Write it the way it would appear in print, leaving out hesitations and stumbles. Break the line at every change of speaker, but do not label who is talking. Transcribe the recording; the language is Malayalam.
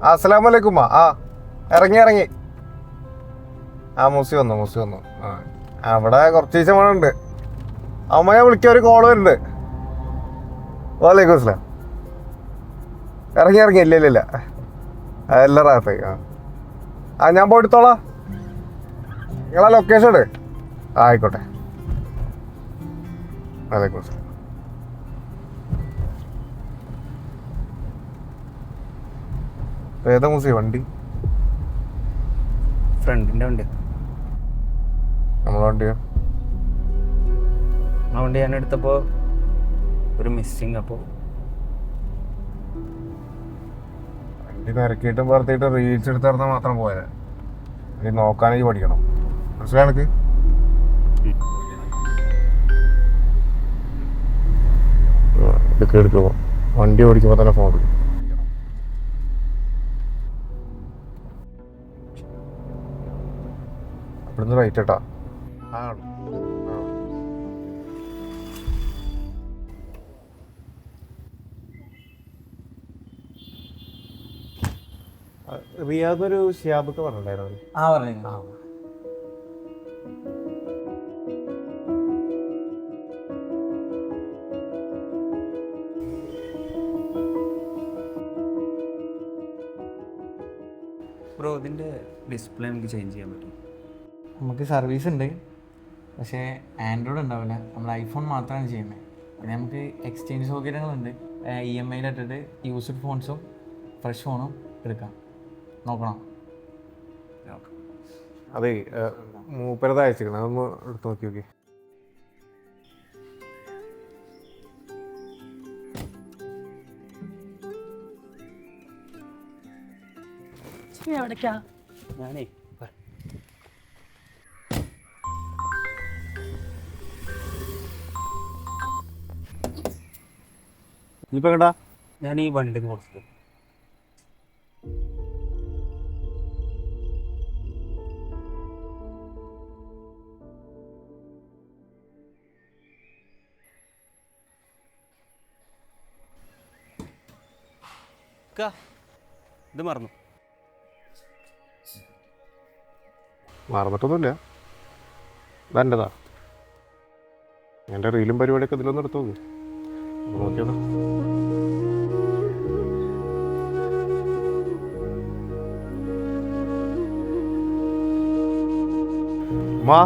അസ്സലാമലൈക്കും. ഇറങ്ങി ഇറങ്ങി. മൂസി വന്നു. അവിടെ കുറച്ച് ദിവസം ഉണ്ട്. അമ്മ ഞാൻ വിളിക്കാൻ ഒരു കോള് വരുന്നുണ്ട്. വാലേക്കും അസ്സലാം. ഇറങ്ങി ഇല്ല എല്ലാം റാത്തായി. ഞാൻ പോയിട്ടോളാം. നിങ്ങളാ ലൊക്കേഷൻ ഇട്. ആയിക്കോട്ടെ. വാലേക്കും അസ്സലാം. ഏതാ മൂസി വണ്ടി?
ഫ്രണ്ടിന്റെ വണ്ടി.
നമ്മളെ വണ്ടിയോ?
ആ വണ്ടി ഞാൻ എടുത്തപ്പോ ഒരു മിസ്സിങ്. അപ്പോൾ
വണ്ടി നിരക്കിയിട്ടും പുറത്തിട്ട് റീൽസ് എടുത്തിറന്നാൽ മാത്രം പോയാ ഇനി നോക്കാനേ പഠിക്കണം. മനസ്സിലാണക്ക്? എടുക്കുമ്പോ വണ്ടി ഓടിക്കുമ്പോ തന്നെ ഫോൺ എടുക്കും. ഇവിടുന്ന് റൈറ്റ് കേട്ടാ. റിയാദൊരു ഷിയാബൊക്കെ പറഞ്ഞിട്ടുണ്ടായിരുന്നു.
പറഞ്ഞു. ബ്രോ, ഇതിന്റെ ഡിസ്പ്ലേ നമുക്ക് ചേഞ്ച് ചെയ്യാൻ പറ്റും?
നമുക്ക് സർവീസ് ഉണ്ട്, പക്ഷേ ആൻഡ്രോയിഡ് ഉണ്ടാവില്ല. നമ്മൾ ഐഫോൺ മാത്രമാണ് ചെയ്യുന്നത്. പിന്നെ നമുക്ക് എക്സ്ചേഞ്ച് സൗകര്യങ്ങളുണ്ട്. EMI ഇട്ടിട്ട് യൂസ്ഡ് ഫോൺസും ഫ്രഷ് ഫോണും എടുക്കാം. നോക്കണം.
അതെ, മൂപ്പരത് അയച്ചിരിക്കണം. അതൊന്ന് എടുത്ത് നോക്കി.
ഞാനേ
ഇനിയിപ്പോ കേട്ടാ
ഞാൻ ഈ വണ്ടി കൊടുത്തു. ഇത്
മറന്നിട്ടൊന്നുമില്ല. ഇതെൻ്റെതാ. എൻ്റെ റീലും പരിപാടിയൊക്കെ ഇതിലൊന്നും എടുത്തു നോക്ക്. നോക്കിയോളൂ. മാ